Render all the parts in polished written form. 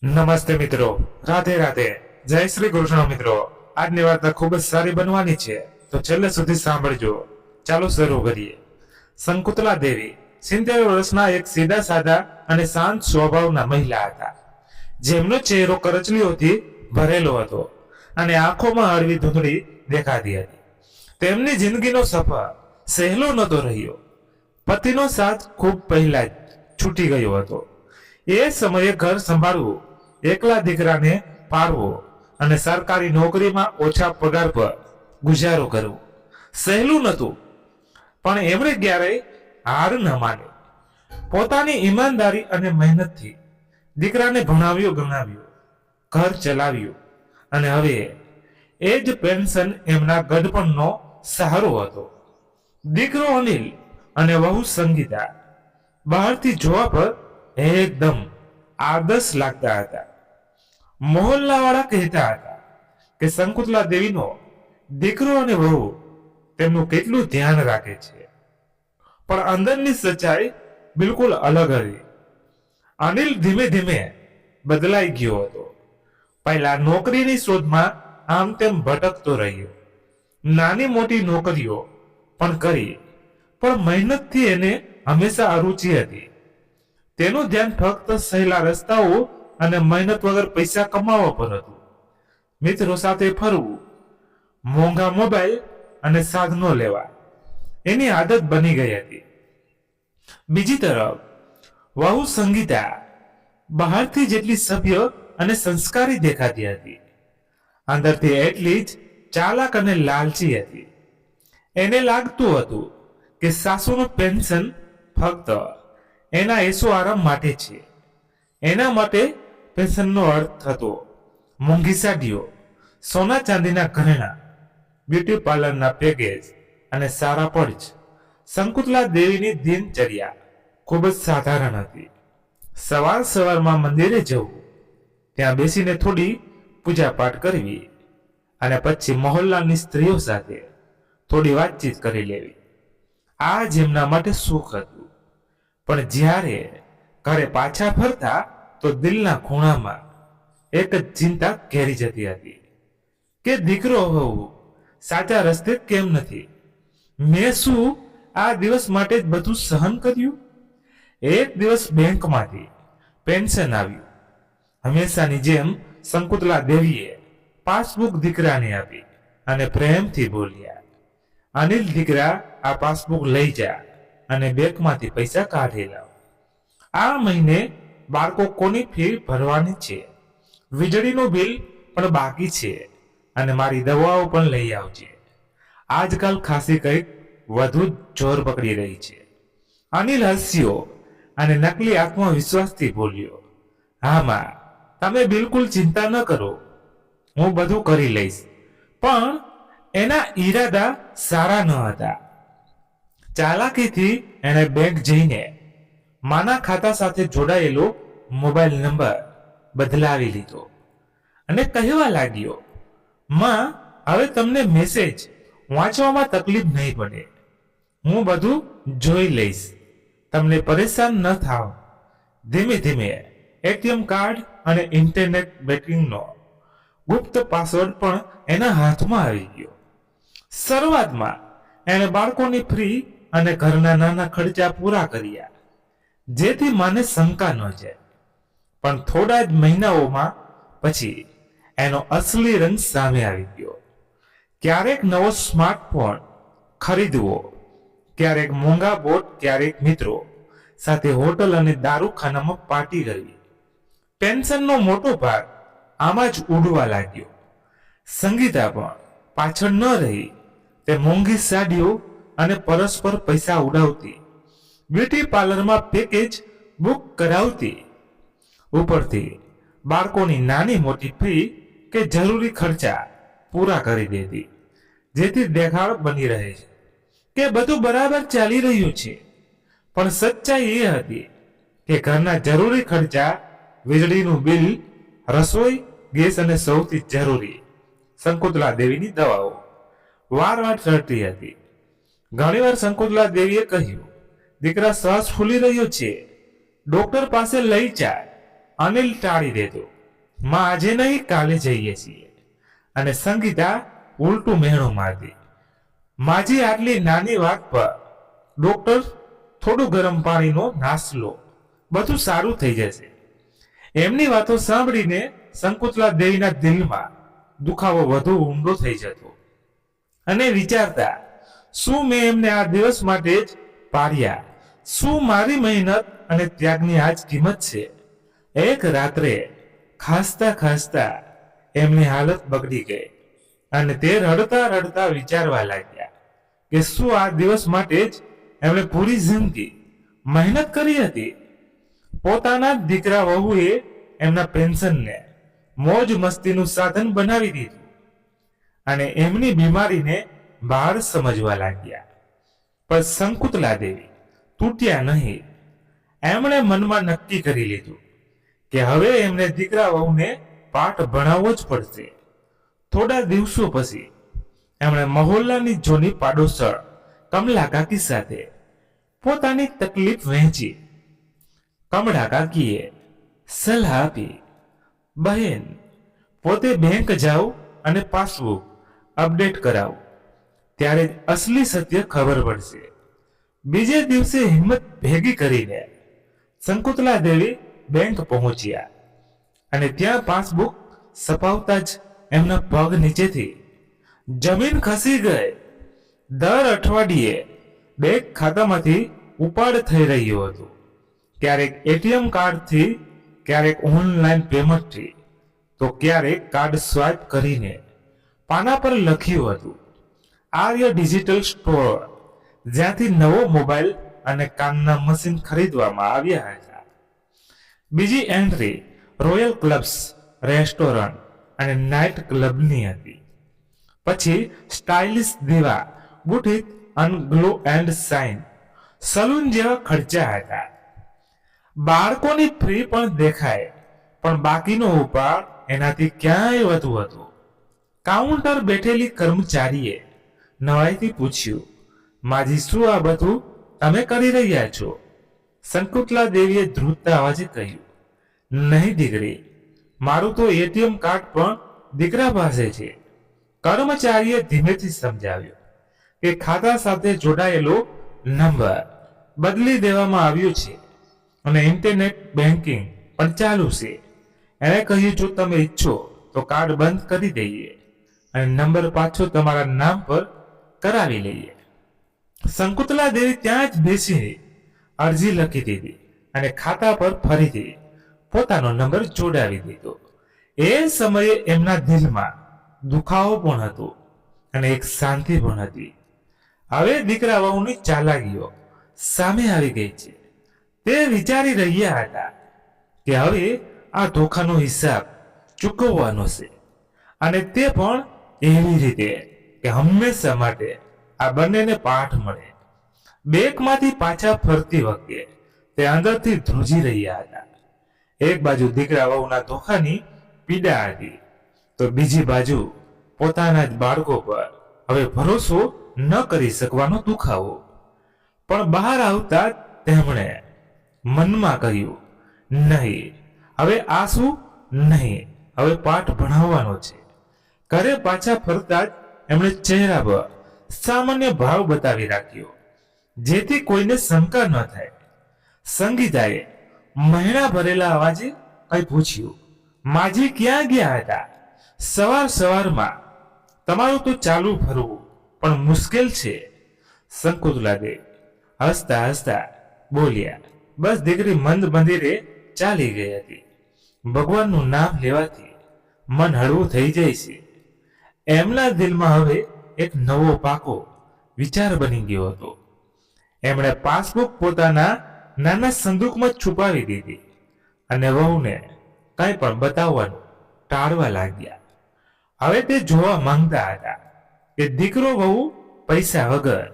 નમસ્તે મિત્રો, રાધે રાધે, જય શ્રી કૃષ્ણ મિત્રો। આજની વાર્તા ખૂબ જ સારી બનવાની છે, તો છેલ્લે સુધી સાંભળજો। ચાલો શરૂ કરીએ। શંકુતલા દેવી 70 વર્ષના એક સીધા સાદા અને શાંત સ્વભાવના મહિલા હતા, જેમનો ચહેરો કરચલીઓથી ભરેલો હતો અને આંખોમાં હળવી ધૂંધળી દેખાતી હતી। તેમની જિંદગીનો સફર સહેલો નહોતો રહ્યો। પતિનો સાથ ખૂબ પહેલા જ છૂટી ગયો હતો। એ સમયે ઘર સંભાળવું, એકલા દીકરાને પાળવો અને સરકારી નોકરીમાં ઓછા પગાર પર ગુજારો કરવો સહેલું નહોતું, પણ એમણે ક્યારેય હાર ન માની। પોતાની ઈમાનદારી અને મહેનતથી દીકરાને ભણાવ્યો, ગણાવ્યો, ઘર ચલાવ્યું અને હવે એ જ પેન્શન એમના ગઢપણનો સહારો હતો। દીકરો અનિલ અને વહુ સંગીતા બહારથી જોવા પર એકદમ આદર્શ લાગતા હતા। મોહલ્લાવાળા કહેતા હતા કે શંકુતલા દેવીનો દીકરો અને વહુ તેમનું કેટલું ધ્યાન રાખે છે, પણ અંદરની સચ્ચાઈ બિલકુલ અલગ હતી। અનિલ ધીમે ધીમે બદલાઈ ગયો હતો। પહેલા નોકરીની શોધમાં આમ તેમ ભટકતો રહ્યો, નાની મોટી નોકરીઓ પણ કરી, પણ મહેનતથી એને હંમેશા અરુચિ હતી। તેનું ધ્યાન ફક્ત સહેલા રસ્તાઓ અને મહેનત વગર પૈસા કમાવા પર હતું। મિત્રો સાથે ફરવું, મોંઘા મોબાઈલ અને સાધનો લેવા એની આદત બની ગઈ હતી। બીજી તરફ વહુ સંગીતા બહારથી જેટલી સભ્ય અને સંસ્કારી દેખાતી હતી, અંદરથી એટલી જ ચાલાક અને લાલચી હતી। એને લાગતું હતું કે સાસુનું પેન્શન ફક્ત એના એસો આરામ માટે છે। એના માટે પેન્શનનો અર્થ હતો મોંઘી સાડીઓ, સોના ચાંદીના ઘરેણાં, બ્યુટી પાર્લરના પેકેજ અને સારા પડજ। શંકુતલા દેવીની દિનચર્યા ખૂબ જ સાધારણ હતી। સવાર સવારમાં મંદિરે જવું, ત્યાં બેસીને થોડી પૂજા પાઠ કરવી અને પછી મહોલ્લાની સ્ત્રીઓ સાથે થોડી વાતચીત કરી લેવી। આ જ એમના માટે સુખ હતું। પણ જ્યારે ઘરે પાછા ફરતા તો દિલના ખૂણામાં એક જ ચિંતા ઘેરી જતી હતી કે દીકરો હોવું સાચા રસ્તે કેમ નથી? મેં શું આ દિવસ માટે જ બધું સહન કર્યું? એક દિવસ બેંકમાંથી પેન્શન આવ્યું। હંમેશાની જેમ શંકુતલા દેવીએ પાસબુક દીકરાને આપી અને પ્રેમથી બોલ્યા, અનિલ દીકરા, આ પાસબુક લઈ જા અને બેંકમાંથી પૈસા કાઢી લાવ। આ મહિને બાળકો કોની ફી ભરવાની છે, વીજળીનું બિલ પણ બાકી છે અને મારી દવાઓ પણ લઈ આવજે। આજકાલ ખાસી કંઈક વધુ જ જોર પકડી રહી છે। અનિલ હસ્યો અને નકલી આત્મવિશ્વાસથી બોલ્યો, હા માં, તમે બિલકુલ ચિંતા ન કરો, હું બધું કરી લઈશ। પણ એના ઈરાદા સારા ન હતા। ચાલાકીથી એણે બેંક જઈને માના ખાતા સાથે જોડાયેલો મોબાઈલ નંબર બદલાવી લીધો અને કહેવા લાગ્યો, માં, હવે તમને મેસેજ વાંચવામાં તકલીફ નહીં પડે, હું બધું જોઈ લઈશ, તમને પરેશાન ન થાવ। ધીમે ધીમે એટીએમ કાર્ડ અને ઇન્ટરનેટ બેન્કિંગનો ગુપ્ત પાસવર્ડ પણ એના હાથમાં આવી ગયો। શરૂઆતમાં એણે બાળકોની ફ્રી અને ઘરના નાના ખર્ચા પૂરા કર્યા, જેથી માને શંકા ન જાય। પણ થોડા જ મહિનાઓમાં પછી એનો અસલી રંગ સામે આવી ગયો। ક્યારેક નવો સ્માર્ટફોન ખરીદવો, ક્યારેક મોંઘા બોટ, ક્યારેક મિત્રો સાથે હોટલ અને દારૂખાનામાં પાર્ટી કરવી। પેન્શનનો મોટો ભાગ આમાં જ ઉડવા લાગ્યો। સંગીતા પણ પાછળ ન રહી। તે મોંઘી સાડીઓ અને પરસ્પર પૈસા ઉડાવતી, બ્યુટી પાર્લરમાં પેકેજ બુક કરાવતી, ઉપરથી બાળકોની નાની મોટી ફી કે જરૂરી ખર્ચા પૂરા કરી દેતી, જેથી દેખાડ બની રહે છે કે બધું બરાબર ચાલી રહ્યું છે। પણ સચ્ચાઈ એ હતી કે ઘરના જરૂરી ખર્ચા, વીજળીનું બિલ, રસોઈ ગેસ અને સૌથી જરૂરી શંકુતલા દેવીની દવાઓ વારવાર ચડતી હતી। ઘણીવાર શંકુતલા દેવીએ કહ્યું, દીકરા શ્વાસ ફૂલી રહ્યો છે, ડોક્ટર પાસે લઈ જા। અનિલ ટાળી દેતો, માં આજે નહીં કાલે જઈએ છીએ. અને સંગીતા ઉલટું મહેણું મારતી, માજી આટલી નાની વાત પર ડોક્ટર થોડું ગરમ પાણીનો નાસ લો, બધું સારું થઈ જશે. એમની વાતો સાંભળીને શંકુતલા દેવીના દિલમાં દુખાવો વધુ ઊંડો થઈ જતો અને વિચારતા, શું મેં એમને આ દિવસ માટે જ પાડ્યા? શું મારી મહેનત અને ત્યાગની આ જ કિંમત છે? એક રાત્રે ખાસતા ખાસતા એમની હાલત બગડી ગઈ અને તે રડતા રડતા વિચારવા લાગ્યા કે શું આ દિવસ માટે જ એમણે પૂરી જિંદગી મહેનત કરી હતી? પોતાના જ દીકરા વહુએ એમના પેન્શનને મોજ મસ્તીનું સાધન બનાવી દીધું અને એમની બીમારીને બહાર સમજવા લાગ્યા. પણ શંકુતલા દેવી તૂટ્યા નહીં. એમણે મનમાં નક્કી કરી લીધું કે હવે એમને દીકરા વહુને પાઠ ભણાવવો જ પડશે. થોડા દિવસો પછી એમણે મહોલ્લાની જૂની પાડોશળ કમલા કાકી સાથે પોતાની તકલીફ વહેંચી. કમલા કાકીએ સલાહ આપી, બહેન, પોતે બેંક જાઓ અને પાસબુક અપડેટ કરાવો, ત્યારે જ અસલી સત્ય ખબર પડશે. બીજે દિવસે હિંમત ભેગી કરીને શંકુતલા દેવી બેંક પહોંચ્યા અને ત્યાં પાસબુક છપાવતા જ એમના પગ નીચેથી જમીન ખસી ગઈ. દર અઠવાડિયે બેંક ખાતામાંથી ઉપાડ થઈ રહ્યો હતો, ક્યારેક એટીએમ કાર્ડથી, ક્યારેક ઓનલાઈન પેમેન્ટથી, તો ક્યારેક કાર્ડ સ્વાઇપ કરીને. પાના પર લખ્યું હતું, આર્ય ડિજિટલ સ્ટોર, જ્યાંથી નવો મોબાઈલ અને કાનના મશીન ખરીદવામાં આવ્યા હતા. બીજી એન્ટ્રી રોયલ ક્લબ્સ, રેસ્ટોરન્ટ અને નાઇટ ક્લબની હતી. પછી સ્ટાઇલિશ દીવા, બુટીક અને ગ્લો એન્ડ શાઇન સલૂન જેવા ખર્ચા હતા. બાળકોની ફ્રી પણ દેખાય, પણ બાકીનો ઉપાડ એનાથી ક્યાંય વધુ હતો. કાઉન્ટર બેઠેલી કર્મચારીએ નવાઈથી પૂછ્યું, માજી, શું આ બધું તમે કરી રહ્યા છો? શંકુતલા દેવીએ ધ્રુજતા અવાજે કહ્યું, નહીં દીકરી, મારું તો એટીએમ કાર્ડ પણ દીકરા પાસે છે. કર્મચારીએ ધીમેથી સમજાવ્યું કે ખાતા સાથે જોડાયેલો નંબર બદલી દેવામાં આવ્યો છે અને ઇન્ટરનેટ બેન્કિંગ પણ ચાલુ છે. એણે કહ્યું, જો તમે ઈચ્છો તો કાર્ડ બંધ કરી દઈએ અને નંબર પાછો તમારા નામ પર કરાવી લઈએ. શંકુતલા દેવી ત્યાં જ બેસીને અરજી લખી દીધી અને ખાતા પર ફરીથી પોતાનો નંબર જોડાવી દીધો. એ સમયે એમના દિલમાં દુખાવો પણ હતો અને એક શાંતિ પણ હતી. હવે દીકરા વહુની ચાલાકીઓ સામે આવી ગઈ છે. તે વિચારી રહ્યા હતા કે હવે આ ધોખાનો હિસાબ ચૂકવવાનો છે, અને તે પણ એવી રીતે કે હંમેશા માટે આ બંનેને પાઠ મળે. બેંકમાંથી પાછા ફરતી વખતે તે અંદરથી ધ્રુજી રહ્યા હતા. એક બાજુ દીકરા વહુના ધોખાની પીડા હતી, તો બીજી બાજુ પોતાના જ બાળકો પર હવે ભરોસો ન કરી શકવાનો દુખાવો. પણ બહાર આવતા તેમણે મનમાં કહ્યું, નહીં, હવે આ શું નહીં, હવે પાઠ ભણાવવાનો છે. ઘરે પાછા ફરતા જ એમણે ચહેરા પર સામાન્ય ભાવ બતાવી રાખ્યો, જેથી કોઈને શંકા ન થાય. સંગીતાએ મહેણા ભરેલા અવાજે કંઈ પૂછ્યું, માજી ક્યાં ગયા હતા? સવાર સવારમાં તમારું તો ચાલુ ફરવું પણ મુશ્કેલ છે. શંકુતલા દેવી હસતા હસતા બોલ્યા, બસ દીકરી મંદ મંદિરે ચાલી ગઈ હતી. ભગવાનનું નામ લેવાથી મન હળવું થઈ જાય છે. એમના દિલમાં હવે એક નવો પાકો વિચાર બની ગયો હતો. એમણે પાસબુક પોતાના નાના સંદૂકમાં છુપાવી દીધી અને વહુને કંઈ પણ બતાવવાનું ટાળવા લાગ્યા. હવે તે જોવા માંગતા હતા કે દીકરો વહુ પૈસા વગર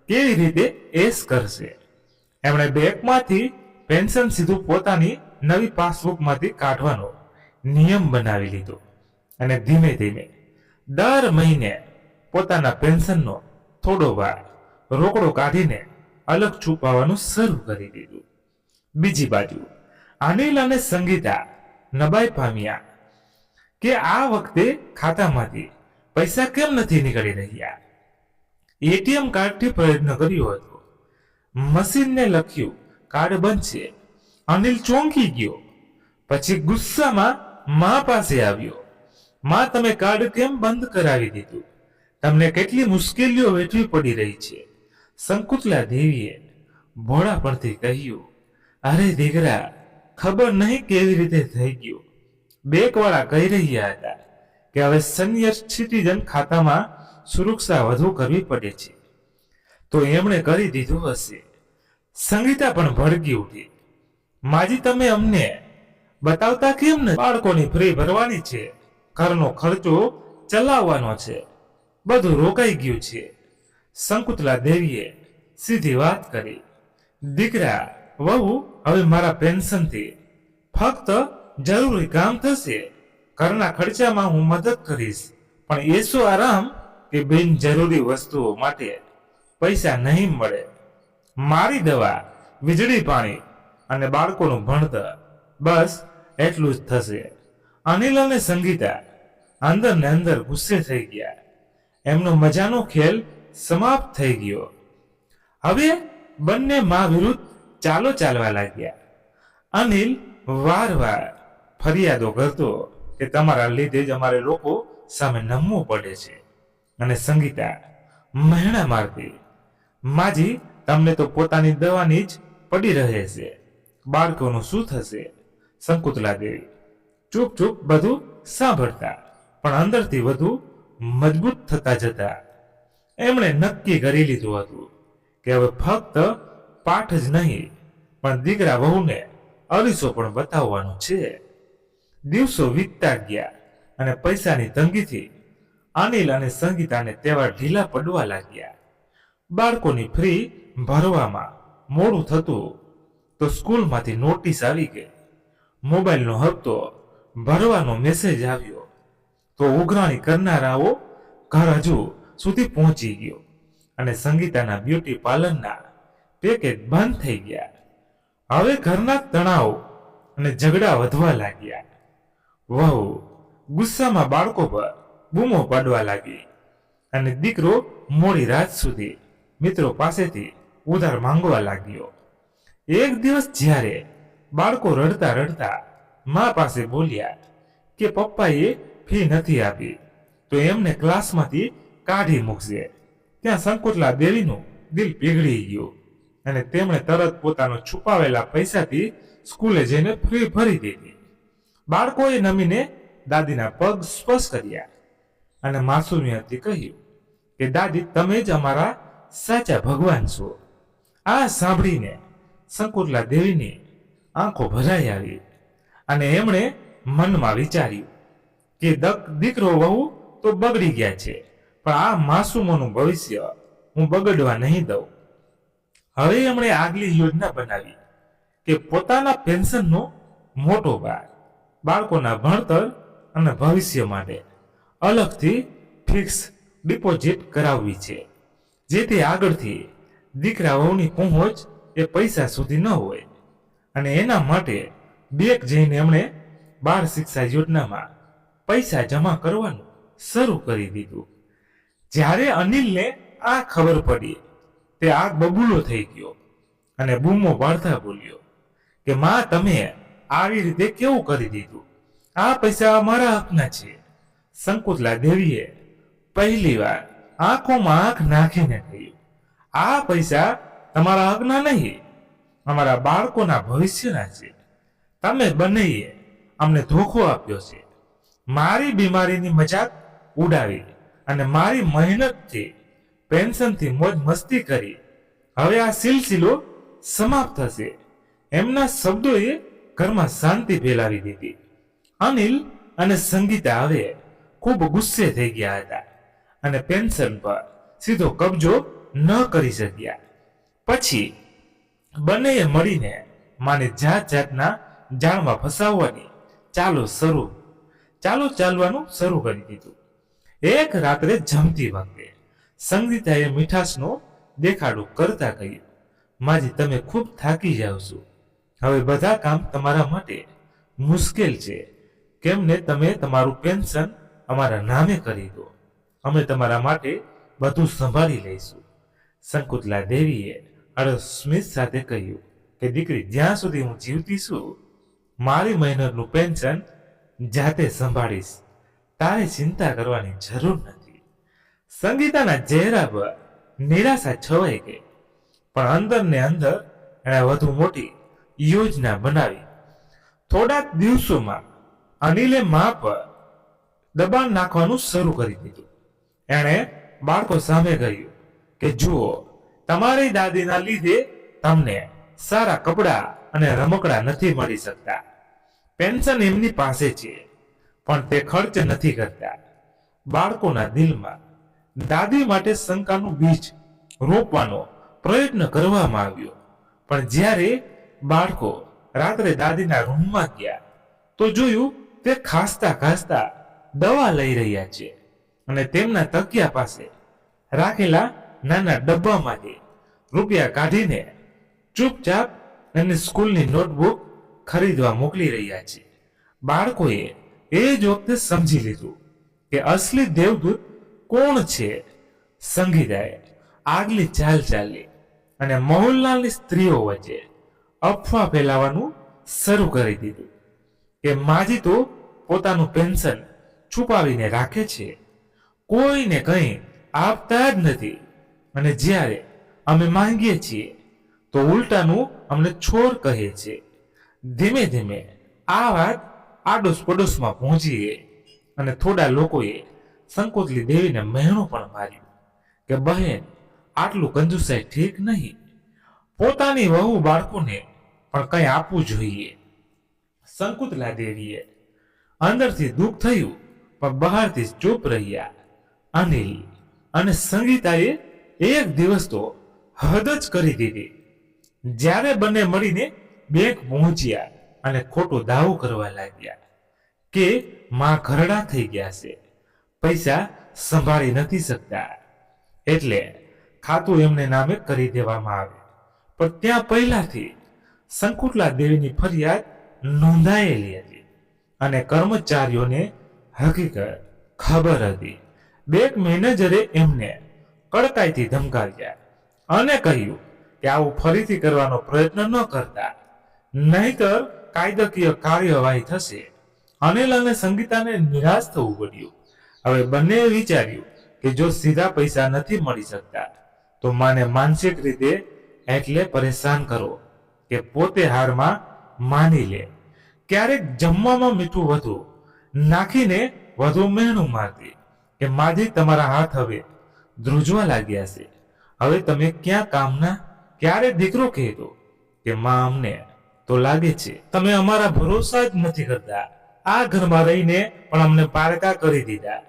કેવી રીતે એશ કરશે. એમણે બેંકમાંથી પેન્શન સીધું પોતાની નવી પાસબુકમાંથી કાઢવાનો નિયમ બનાવી લીધો અને ધીમે ધીમે દર મહિને પોતાના પેન્શનનો થોડો ભાગ રોકડો કાઢીને અલગ છુપાવવાનું શરૂ કરી દીધું. બીજી બાજુ અનિલ અને સંગીતા નબાઈ પામ્યા કે આ વખતે ખાતામાંથી પૈસા કેમ નથી નીકળી રહ્યા. એટીએમ કાર્ડથી પ્રયત્ન કર્યો હતો, મશીનને લખ્યું કાર્ડ બંધ છે. અનિલ ચોંકી ગયો. પછી ગુસ્સામાં મા પાસે આવ્યો. માં, તમે કાર્ડ કેમ બંધ કરાવી દીધું? તમને કેટલી મુશ્કેલીઓ વેઠવી પડી રહી છે. શંકુતલા દેવીએ ભોળાપણથી કહ્યું, અરે દીકરા, ખબર નહીં કેવી રીતે થઈ ગયું. બેંકવાળા કહી રહ્યા હતા કે હવે સિનિયર સિટીઝન ખાતામાં સુરક્ષા વધુ કરવી પડે છે, તો એમણે કરી દીધું હશે. સંગીતા પણ ભડકી ઉઠી. માજી, તમે અમને બતાવતા કેમ નથી? બાળકોની ફી ભરવાની છે, ઘરનો ખર્ચો ચલાવવાનો છે, બધું રોકાઈ ગયું છે. શંકુતલા દેવીએ સીધી વાત કરી. દીકરા, વહુ, હવે મારા પેન્શનથી ફક્ત જરૂરી કામ થશે. ઘરના ખર્ચામાં હું મદદ કરીશ, પણ એસો આરામ કે બિનજરૂરી વસ્તુઓ માટે પૈસા નહીં મળે. મારી દવા, વીજળી, પાણી અને બાળકોનું ભણતર, બસ એટલું જ થશે. અનિલ અને સંગીતા અંદર ને અંદર ગુસ્સે થઈ ગયા. એમનો મજાનો ખેલ સમાપ્ત થઈ ગયો. હવે બંને મા વિરુદ્ધ ચાલો ચાલવા લાગ્યા. અનિલ વારવાર ફરિયાદો કરતો કે તમારા લીધે જ અમારે લોકો સામે નમવું પડે છે, અને સંગીતા મહેણા મારતી, માજી, તમને તો પોતાની દવાની જ પડી રહે છે, બાળકોનું શું થશે? શંકુતલા દેવી ચૂપ ચૂપ બધું સાંભળતા, પણ અંદરથી વધુ મજબૂત થતા જતા. એમણે નક્કી કરી લીધું હતું કે હવે ફક્ત પાઠ જ નહીં, પણ દીકરા વહુને અરીસો પણ બતાવવાનો છે. દિવસો વીતતા ગયા અને પૈસાની તંગીથી અનિલ અને સંગીતાને તહેવાર ઢીલા પડવા લાગ્યા. બાળકોની ફી ભરવામાં મોડું થતું તો સ્કૂલમાંથી નોટિસ આવી ગઈ. મોબાઈલનો હપ્તો ભરવાનો મેસેજ આવ્યો તો ઉઘરાણી કરનારાઓ ઘર હજુ સુધી પહોંચી ગયો, અને સંગીતાના બ્યુટી પાર્લરના પેકેજ બંધ થઈ ગયા. હવે ઘરના તણાવ અને ઝઘડા વધવા લાગ્યા. વહુ ગુસ્સામાં બાળકો પર બૂમો પાડવા લાગી, અને દીકરો મોડી રાત સુધી મિત્રો પાસેથી ઉધાર માંગવા લાગ્યો. એક દિવસ જ્યારે બાળકો રડતા રડતા મા પાસે બોલ્યા કે પપ્પાએ ફી નથી આપી તો એમને ક્લાસમાંથી કાઢી મૂકશે, ત્યાં શંકુતલા દેવીનું દિલ પીગળી ગયું, અને તેમણે તરત પોતાનો છુપાવેલા પૈસાથી સ્કૂલે જઈને ફી ભરી દીધી. બાળકોએ નમીને દાદીના પગ સ્પર્શ કર્યા અને માસુમિયતથી કહ્યું કે દાદી, તમે જ અમારા સાચા ભગવાન છો. આ સાંભળીને શંકુતલા દેવીની આંખો ભરાઈ આવી, અને એમણે મનમાં વિચાર્યું કે દીકરો વહુ તો બગડી ગયા છે, પણ આ માસૂમોનું ભવિષ્ય હું બગડવા નહીં દઉં. હવે એમણે આગલી યોજના બનાવી કે પોતાના પેન્શનનો મોટો ભાગ બાળકોના ભણતર અને ભવિષ્ય માટે અલગથી ફિક્સ ડિપોઝિટ કરાવવી છે, જેથી આગળથી દીકરા વહુની પહોંચ એ પૈસા સુધી ન હોય. અને એના માટે બેંક જઈને એમણે બાળ શિક્ષા યોજનામાં પૈસા જમા કરવાનું શરૂ કરી દીધું. જ્યારે અનિલને આ ખબર પડી તે આગ બબૂલો થઈ ગયો અને બૂમો પાડતા બોલ્યો કે માં, તમે આવી રીતે કેવું કરી દીધું? આ પૈસા અમારા હકના છે. શંકુતલા દેવીએ પહેલી વાર આંખોમાં આંખ નાખીને કહ્યું, આ પૈસા તમારા હકના નહીં, અમારા બાળકોના ભવિષ્યના છે. તમે બંનેએ અમને ધોખો આપ્યો છે. મારી બીમારીની મજાક ઉડાવી અને મારી મહેનતથી પેન્શનથી મોજ મસ્તી કરી. હવે આ સિલસિલો સમાપ્ત થશે. એમના શબ્દોએ ઘરમાં શાંતિ ફેલાવી દીધી. અનિલ અને સંગીતા હવે ખૂબ ગુસ્સે થઈ ગયા હતા અને પેન્શન પર સીધો કબજો ન કરી શક્યા. પછી બંનેએ મળીને માને જાત જાતના જાળમાં ફસાવવાની ચાલવાનું શરૂ કરી દીધું. એક રાત્રે જમતી વખતે સંગીતાએ મીઠાશનો દેખાડો કરતા કહ્યું, માજી, તમે ખૂબ થાકી જાવ છો. હવે બધા કામ તમારા માટે મુશ્કેલ છે. કેમને તમે તમારું પેન્શન અમારા નામે કરી દો, અમે તમારા માટે બધું સંભાળી લઈશું. શંકુતલા દેવીએ અડસ સ્મિત સાથે કહ્યું કે દીકરી, જ્યાં સુધી હું જીવતી છું મારી મહેનતનું પેન્શન જાતે સંભાળીશ, તારે ચિંતા કરવાની જરૂર નથી. સંગીતાના ચહેરા પર નિરાશા છવાઈ ગઈ, પણ અંદર ને અંદર એણે વધુ મોટી યોજના બનાવી. થોડા દિવસોમાં અનિલે મા પર દબાણ નાખવાનું શરૂ કરી દીધું. એણે બાળકો સામે કહ્યું કે જુઓ, તમારી દાદીના લીધે તમને સારા કપડાં અને રમકડા નથી મળી શકતા. પેન્શન એમની પાસે છે, પણ તે ખર્ચ નથી કરતા. બાળકોના દિલમાં દાદી માટે શંકાનું બીજ રોપવાનો પ્રયત્ન કરવામાં આવ્યો. પણ જ્યારે બાળકો રાત્રે દાદીના રૂમમાં ગયા તો જોયું તે ખાસતા ખાસતા દવા લઈ રહ્યા છે અને તેમના તકિયા પાસે રાખેલા નાના ડબ્બામાંથી રૂપિયા કાઢીને ચૂપચાપ એની સ્કૂલની નોટબુક ખરીદવા મોકલી રહ્યા છે. બાળકોએ એ જ વખતે સમજી લીધું કે અસલી દેવદૂત કોણ છે. સંગીતાએ આગલી ચાલ ચાલી અને મોહલ્લાની સ્ત્રીઓ વચ્ચે અફવા ફેલાવાનું શરૂ કરી દીધું કે માજી તો પોતાનું પેન્શન છુપાવીને રાખે છે, કોઈને કંઈ આપતા જ નથી, અને જ્યારે અમે માંગીએ છીએ તો ઉલટાનું અમને છોર કહે છે. ધીમે ધીમે આ વાત આડોશ પડોશમાં પહોંચી ગઈ અને થોડા લોકોએ શંકુતલી દેવીને મહેણું પણ માર્યું કે બહેન, આટલું કંજુસાઈ ઠીક નહીં. પોતાની વહુ બાળકોને પણ કંઈ આપવું જોઈએ. શંકુતલા દેવીએ અંદરથી દુઃખ થયું, પણ બહારથી ચૂપ રહ્યા. અનિલ અને સંગીતાએ એક દિવસ તો હદ જ કરી દીધી. જ્યારે બંને મળીને બેંક પહોંચ્યા અને ખોટો દાવો કરવા લાગ્યા કે માં ઘરડા થઈ ગયા છે, પૈસા સંભાળી નથી શકતા, એટલે ખાતું એમને નામે કરી દેવામાં આવે. પણ ત્યાં પહેલાથી શંકુતલા દેવીની ફરિયાદ નોંધાયેલી હતી અને કર્મચારીઓને હકીકત ખબર હતી. બેંક મેનેજરે એમને કડકાઈથી ધમકાવ્યા અને કહ્યું કે આવું ફરીથી કરવાનો પ્રયત્ન ન કરતા, નહીતર કાયદાકીય કાર્યવાહી થશે. અનિલ અને સંગીતાને નિરાશ થવું પડ્યું. હવે બંનેએ વિચાર્યું કે જો સીધા પૈસા નથી મળી શકતા તો માને માનસિક રીતે એટલે પરેશાન કરો કે પોતે હારમાં માની લે. ક્યારેક જમવામાં મીઠું વધુ નાખીને વધુ મહેણું મારતી કે માજી, તમારા હાથ હવે ધ્રુજવા લાગ્યા છે, હવે તમે ક્યાં કામના. ક્યારે દીકરો કહેતો કે માં, અમને તો લાગે છે તમે અમારા ભરોસા જ નથી કરતા, આ ઘરમાં રહીને પણ અમને પારકા કરી દીધા.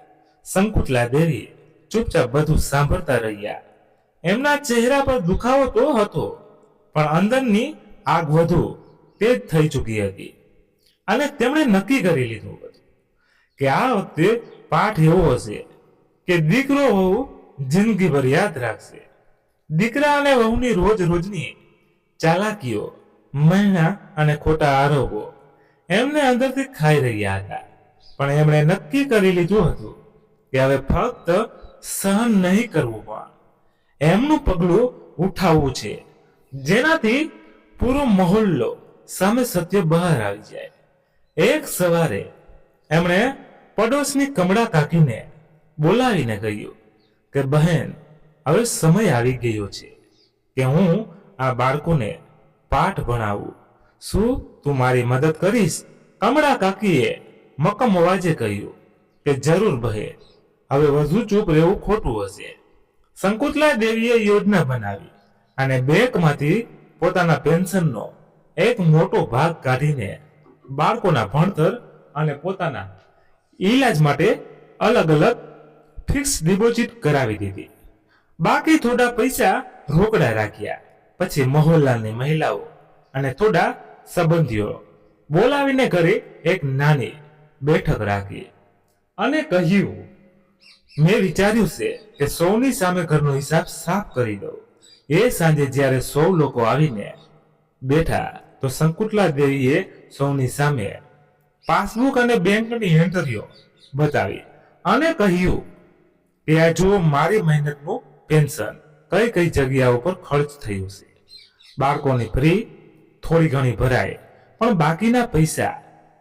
શંકુતલા દેવી ચૂપચાપ બધું સાંભળતા રહ્યા. એમના ચહેરા પર દુખાવો તો હતો, પણ અંદરની આગ વધુ તેજ થઈ ચૂકી હતી અને તેમણે નક્કી કરી લીધું હતું કે આ વખતે પાઠ એવો હશે કે દીકરો વહુ જિંદગીભર યાદ રાખશે. દીકરા અને વહુની રોજ રોજની ચાલાકીઓ, મહેણા અને ખોટા આરોપો એમને અંદરથી ખાઈ રહ્યા હતા, પણ એમણે નક્કી કરી લીધું હતું કે હવે ફક્ત સહન નહીં કરવું, પણ એમનું પગલું ઉઠાવવું છે, જેનાથી પૂરો મહોલ્લો સામે સત્ય બહાર આવી જાય. એક સવારે એમણે પડોશની કમળા કાકીને બોલાવીને કહ્યું કે બહેન, હવે સમય આવી ગયો છે કે હું આ બાળકોને પાઠ ભણાવું. શું તું મારી મદદ કરીશ? કમળા કાકીએ મક્કમ અવાજે કહ્યું કે જરૂર બહેન, હવે વધુ ચૂપ રહેવું ખોટું હશે. શંકુતલા દેવીએ યોજના બનાવી અને બેંકમાંથી પોતાના પેન્શનનો એક મોટો ભાગ કાઢીને બાળકોના ભણતર અને પોતાના ઈલાજ માટે અલગ અલગ ફિક્સ ડિપોઝિટ કરાવી દીધી. બાકી થોડા પૈસા રોકડા રાખ્યા. પછી મહોલ્લાની મહિલાઓ અને થોડા સંબંધીઓ બોલાવીને ઘરે એક નાની બેઠક રાખી અને કહ્યું, મેં વિચાર્યું છે કે સૌની સામે ઘરનો હિસાબ સાફ કરી દઉં. એ સાંજે જ્યારે સૌ લોકો આવીને બેઠા તો શંકુતલા દેવીએ સૌની સામે પાસબુક અને બેંકની એન્ટ્રીઓ બતાવી અને કહ્યું કે આ જુઓ મારી મહેનતનું પેન્શન કઈ કઈ જગ્યાઓ પર ખર્ચ થયું છે. બાળકોની ફી થોડી ઘણી ભરાય, પણ બાકીના પૈસા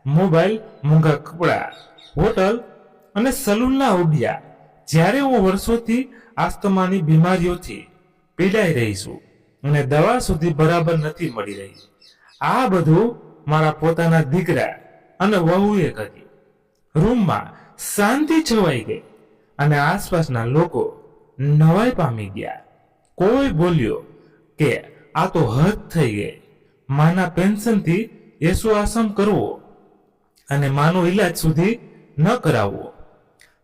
મોબાઈલ, મોંઘા કપડાં, હોટલ અને સલૂનના ઉડ્યા. જ્યારે હું વર્ષોથી આસ્તમાની બીમારીઓથી પીડાઈ રહી છું અને દવા સુધી બરાબર નથી મળી રહી. આ બધું મારા પોતાના દીકરા અને વહુએ કર્યું. રૂમમાં શાંતિ છવાઈ ગઈ અને આસપાસના લોકો નવાઈ પામી ગયા. કોઈ બોલ્યો કે આ તો હદ થઈ ગઈ. માના પેન્શનથી યશુઆસન કરવો અને માનો ઈલાજ સુધી ન કરાવવો.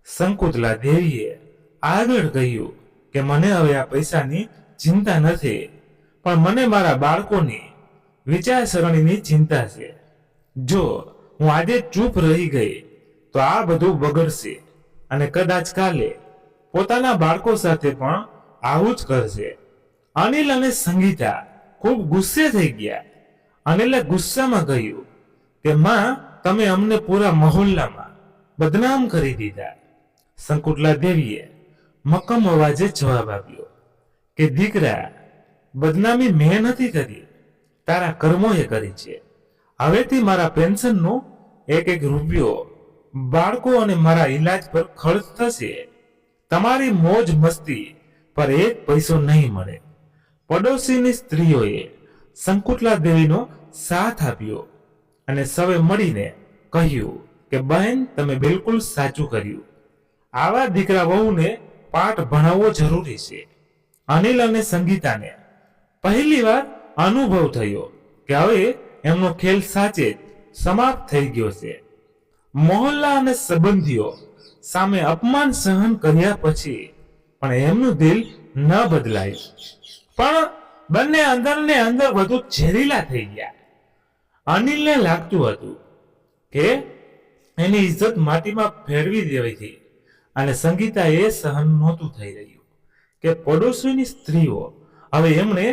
શંકુતલા દેવીએ આગળ કહ્યું કે મને હવે આ પૈસાની ચિંતા નથી, પણ મને મારા બાળકોની વિચારસરણીની ચિંતા છે. જો હું આજે ચૂપ રહી ગઈ તો આ બધું બગડશે અને કદાચ કાલે પોતાના બાળકો સાથે પણ આવું જ કરશે. અનિલ અને સંગીતા ખૂબ ગુસ્સે થઈ ગયા. અનિલે ગુસ્સામાં કહ્યું કે માં, તમે અમને પૂરા મહોલ્લામાં બદનામ કરી દીધા. શંકુતલા દેવીએ મક્કમ અવાજે જવાબ આપ્યો કે દીકરા, બદનામી મેં નથી કરી, તારા કર્મોએ કરી છે. હવેથી મારા પેન્શનનો એક એક રૂપિયો બાળકો અને મારા ઈલાજ પર ખર્ચ થશે. તમારી મોજ મસ્તી પર એક પૈસો નહીં મળે. પડોશીની સ્ત્રીઓએ શંકુતલા દેવીનો સાથ આપ્યો અને સૌએ મળીને કહ્યું કે બહેન, તમે બિલકુલ સાચું કર્યું. આવા દીકરા વહુને પાઠ ભણાવવો જરૂરી છે. અનિલ અને સંગીતાને પહેલી વાર અનુભવ થયો કે હવે એમનો ખેલ સાચે જ સમાપ્ત થઈ ગયો છે. મોહલ્લા અને સંબંધીઓ સામે અપમાન સહન કર્યા પછી પણ એમનું દિલ ન બદલાયું, પણ બંને અંદર ને અંદર વધુ ઝેરીલા થઈ ગયા. અનિલને લાગતું હતું કે એની ઇજ્જત માટીમાં ફેરવી દેવી હતી અને સંગીતા એ સહન નહોતું થઈ રહ્યું કે પડોશીની સ્ત્રીઓ હવે એમણે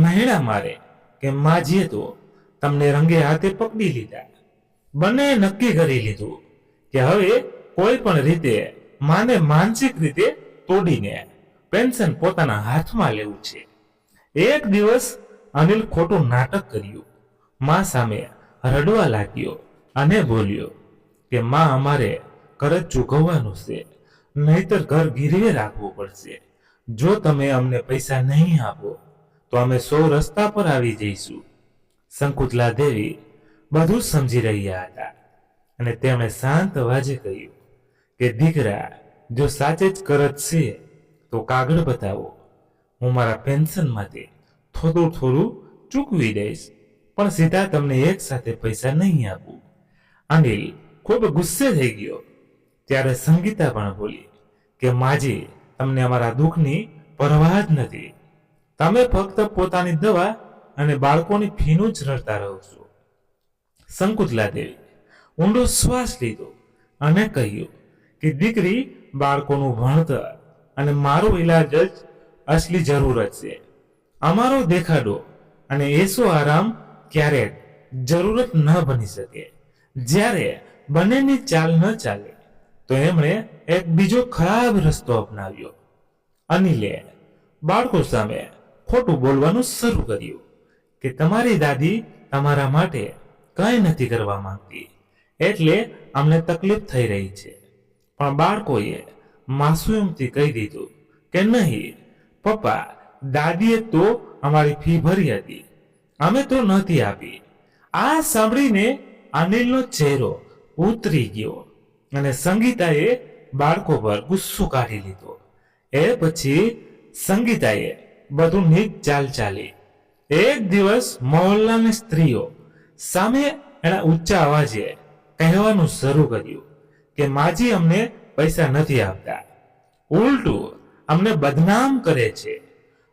મહેણા મારે કે માજીએ તો તમને રંગે હાથે પકડી લીધા. બંને નક્કી કરી લીધું કે હવે કોઈ પણ રીતે માને માનસિક રીતે તોડીને પેન્શન પોતાના હાથમાં લેવું છે. એક દિવસ અનિલ ખોટું નાટક કર્યું. માં સામે રડવા લાગ્યો અને બોલ્યો કે માં, અમારે કરજ ચૂકવવાનું છે, નહીતર ઘર ગીરવે રાખવું પડશે. જો તમે અમને પૈસા નહીં આપો તો અમે 100 રસ્તા પર આવી જઈશું. શંકુતલા દેવી બધું સમજી રહ્યા હતા અને તેમણે શાંત અવાજે કહ્યું કે દીકરા, જો સાચે જ કરજ છે તો કાગળ બતાવો. હું મારા પેન્શનમાંથી થોડું થોડું ચૂકવી દઈશ, પણ સીધા તમને એક સાથે પૈસા નહીં આપું. અનિલ ખૂબ ગુસ્સે થઈ ગયો. ત્યારે સંગીતા પણ બોલી કે માજી, તમને અમારા દુઃખની પરવાહ જ નથી. તમે ફક્ત પોતાની દવા અને બાળકોની ફીનું જ રડતા રહો છો. શંકુતલા દેવી ઊંડો શ્વાસ લીધો અને કહ્યું કે દીકરી, બાળકોનું ભણતર અને મારો ઈલાજ જ અસલી જરૂરત છે. અમારો દેખાડો અને એસો આરામ ક્યારેક જરૂરત ન બની શકે. જ્યારે બંનેની ચાલ ન ચાલે તો એમણે એક બીજો ખરાબ રસ્તો અપનાવ્યો. અનિલે બાળકો સામે ખોટું બોલવાનું શરૂ કર્યું કે તમારી દાદી તમારા માટે કંઈ નથી કરવા માંગતી, એટલે અમને તકલીફ થઈ રહી છે. પણ બાળકોએ માસૂમથી કહી દીધું કે નહીં પપ્પા, દાદીએ તો અમારી ફી ભરી હતી, અમે તો નથી આપી. આ સાંભળીને અનિલનો ચહેરો ઉતરી ગયો અને સંગીતાએ બાળકો પર ગુસ્સો કાઢી લીધો. એ પછી સંગીતાએ બધું નીચ ચાલ ચાલી. એક દિવસ મોહલ્લાની સ્ત્રીઓ સામે એના ઊંચા અવાજે કહેવાનું શરૂ કર્યું કે માજી અમને પૈસા નથી આપતા, ઉલટું અમને બદનામ કરે છે.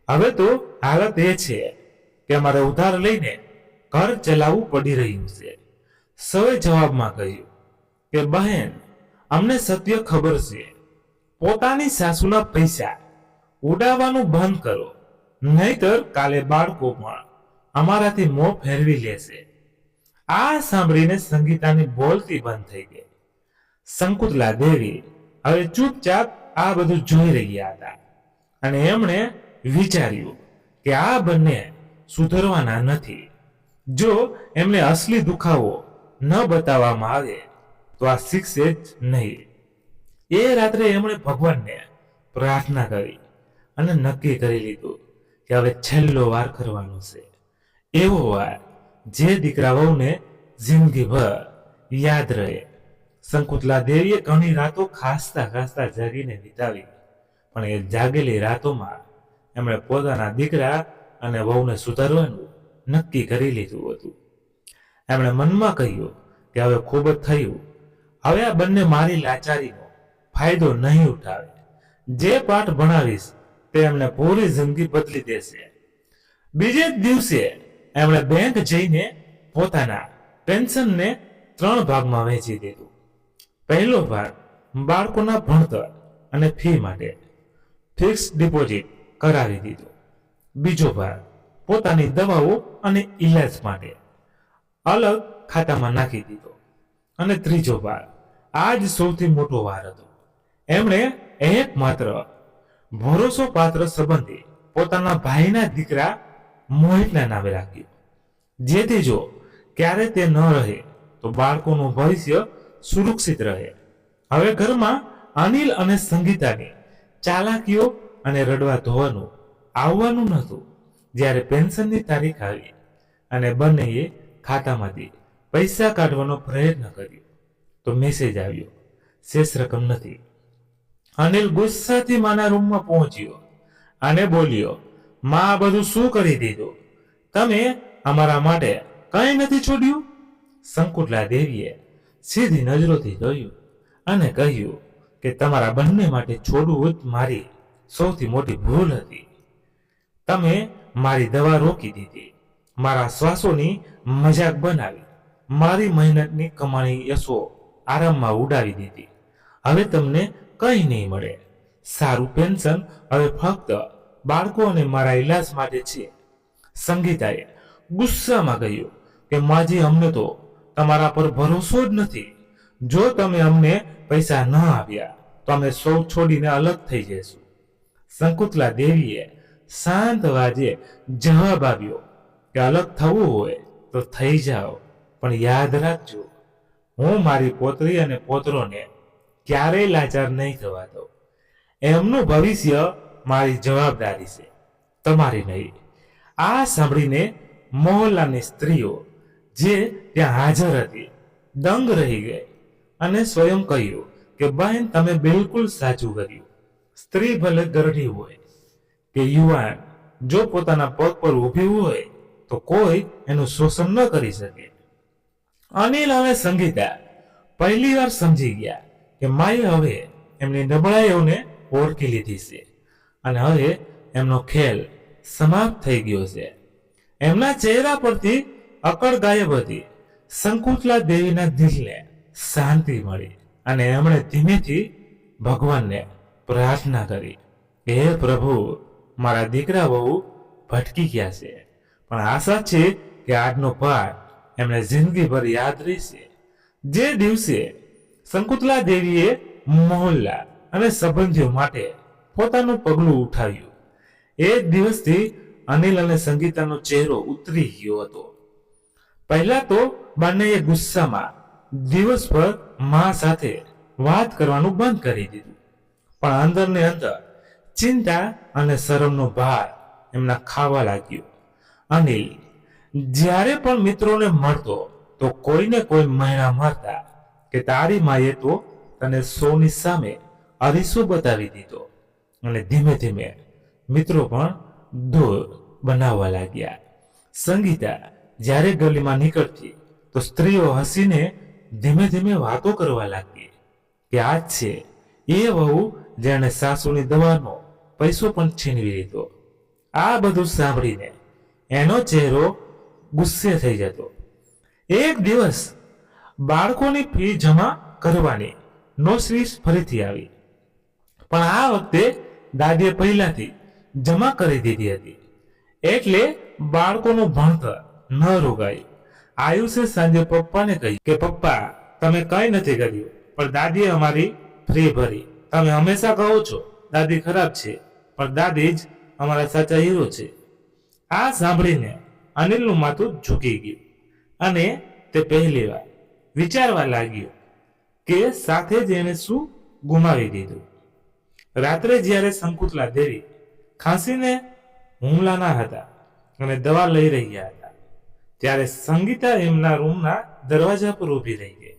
હવે તો હાલત એ છે કે અમારે ઉધાર લઈને ઘર ચલાવવું પડી રહ્યું છે. સૌએ જવાબમાં કહ્યું કે બહેન, અમને સત્ય ખબર છે. પોતાની સાસુના પૈસા ઉડાવવાનું બંધ કરો, નહીતર કાલે બાળકો પણ અમારાથી મોં ફેરવી લેશે. આ સાંભળીને સંગીતાની બોલતી બંધ થઈ ગઈ. શકુંતલા દેવી હવે ચૂપચાપ આ બધું જોઈ રહ્યા હતા અને એમણે વિચાર્યું કે આ બંને સુધરવાના નથી. જો એમને અસલી દુખાવો ન બતાવવામાં આવે તો આ શીખશે જ નહીં. એ રાત્રે એમણે ભગવાનને પ્રાર્થના કરી અને નક્કી કરી લીધું કે હવે છેલ્લો વાર કરવાનો છે, એવો વાર જે દીકરા વહુને જિંદગીભર યાદ રહે. શકુંતલા દેવીએ ઘણી રાતો ખાસતા ખાસતા જાગીને વિતાવી, પણ એ જાગેલી રાતોમાં એમણે પોતાના દીકરા અને વહુને સુધારવાનું નક્કી કરી લીધું હતું. એમણે મનમાં કહ્યું કે હવે ખૂબ જ થયું, હવે આ બંને મારી લાચારીનો ફાયદો નહીં ઉઠાવે. જે પાઠ ભણાવીશ તે એમને પૂરી જિંદગી બદલી દેશે. બીજે જ દિવસે એમણે બેંક જઈને પોતાના પેન્શનને 3 ભાગમાં વહેંચી દીધું. પહેલો ભાગ બાળકોના ભણતર અને ફી માટે ફિક્સ ડિપોઝિટ કરાવી દીધો. બીજો ભાગ પોતાની દવાઓ અને ઈલાજ માટે અલગ ખાતામાં નાખી દીધો. અને ત્રીજો ભાગ આ જ સૌથી મોટો વાર હતો. એમણે એકમાત્ર ભરોસોપાત્ર સંબંધી પોતાના ભાઈના દીકરા મોહિતના નામે રાખ્યું, જેથી જો ક્યારે તે ન રહે તો બાળકોનું ભવિષ્ય સુરક્ષિત રહે. હવે ઘરમાં અનિલ અને સંગીતાની ચાલાકીઓ અને રડવા ધોવાનું આવવાનું નહોતું. જ્યારે પેન્શનની તારીખ આવી અને બંનેએ ખાતામાંથી પૈસા કાઢવાનો પ્રયત્ન કર્યો તો મેસેજ આવ્યો, શેષ રકમ નથી. અનિલ ગુસ્સાથી માના રૂમમાં પહોંચ્યો અને બોલ્યો, માં આ બધું શું કરી દીધું? તમે અમારા માટે કંઈ નથી છોડ્યું? શકુંતલા દેવીએ સીધી નજરોથી જોયું અને કહ્યું કે તમારા બંને માટે છોડવું જ મારી સૌથી મોટી ભૂલ હતી. તમે મારી દવા રોકી દીધી, મારા શ્વાસોની મજાક બનાવી, મારી મહેનતની કમાણી યશો આરામમાં ઉડાવી દીધી. હવે તમને કંઈ નહીં મળે. સારું પેન્શન હવે ફક્ત બાળકો અને મારા ઈલાજ માટે છે. સંગીતાએ ગુસ્સામાં કહ્યું કે માજી, અમને તો તમારા પર ભરોસો જ નથી. જો તમે અમને પૈસા ન આપ્યા તો અમે સૌ છોડીને અલગ થઈ જઈશું. શકુંતલા દેવીએ શાંત અવાજે જવાબ આપ્યો કે અલગ થવું હોય તો થઈ જાઓ, પણ યાદ રાખજો, હું મારી પોતરી અને પોતરોને ક્યારેય લાચાર નહીં થવા દઉં. એમનું ભવિષ્ય મારી જવાબદારી છે, તમારી નહીં. આ સાંભળીને મોહલ્લાની સ્ત્રીઓ જે ત્યાં હાજર હતી દંગ રહી ગઈ અને સ્વયં કહ્યું કે બહેન, તમે બિલકુલ સાચું કર્યું. સ્ત્રી ભલે ગરડી હોય કે યુવાન, જો પોતાના પગ પર ઊભી હોય તો કોઈ એનું શોષણ ન કરી શકે. અનિલ અને સંગીતા પહેલી વાર સમજી ગયા કે માએ હવે એમની નબળાઈઓને ઓળખી લીધી છે અને હવે એમનો ખેલ સમાપ્ત થઈ ગયો છે. એમના ચહેરા પરથી અકળ ગાયબ હતી. શકુંતલા દેવીના દિલને શાંતિ મળી અને એમણે ધીમેથી ભગવાનને પ્રાર્થના કરી, હે પ્રભુ, મારા દીકરા વહુ ભટકી ગયા છે, પણ આશા છે કે આજનો પાઠ એમને જિંદગીભર યાદ રહેશે. જે દિવસે શકુંતલા દેવીએ મોહલ્લા અને સંબંધીઓ માટે પોતાનું પગલું ઉઠાવ્યું, એ જ દિવસથી અનિલ અને સંગીતાનો ચહેરો ઉતરી ગયો હતો. પહેલા તો બંનેએ ગુસ્સામાં દિવસભર મા સાથે વાત કરવાનું બંધ કરી દીધું, પણ અંદર ને અંદર ચિંતા અને શરમનો ભાર એમના ખાવા લાગ્યો. અનિલ જ્યારે પણ મિત્રોને મળતો તો કોઈને કોઈ મહિના મારતા કે તારી માએ તો તને સૌની સામે અરીસો બતાવી દીધો, અને ધીમે ધીમે મિત્રો પણ દૂર બનાવવા લાગ્યા. સંગીતા જ્યારે ગલીમાં નીકળતી તો સ્ત્રીઓ હસીને ધીમે ધીમે વાતો કરવા લાગી કે આ જ છે એ વહુ જેણે સાસુની દવાનો પૈસો પણ છીનવી લીધો. આ બધું સાંભળીને એનો ચહેરો ગુસ્સે થઈ જતો. એક દિવસ બાળકોની ફી જમા કરવાની નોટિસ ફરીથી આવી, પણ આ વખતે દાદીએ પહેલાથી જમા કરી દીધી હતી, એટલે બાળકોનું ભણતર ન રોકાયું. આયુષે સાંજે પપ્પાને કહ્યું કે પપ્પા, તમે કંઈ નથી કર્યું, પણ દાદીએ અમારી ફ્રી ભરી. તમે હંમેશા કહો છો દાદી ખરાબ છે, પણ દાદી જ અમારા સાચા હીરો છે. આ સાંભળીને અનિલનું માથું ઝૂકી ગયું અને તે પહેલી વાર વિચારવા લાગ્યો કે સાથે જ એને શું ગુમાવી દીધું. રાત્રે જ્યારે શંકુતલા દેવી ખાંસીને હુમલાના હતા અને દવા લઈ રહ્યા હતા, ત્યારે સંગીતા એમના રૂમના દરવાજા પર ઊભી રહી ગઈ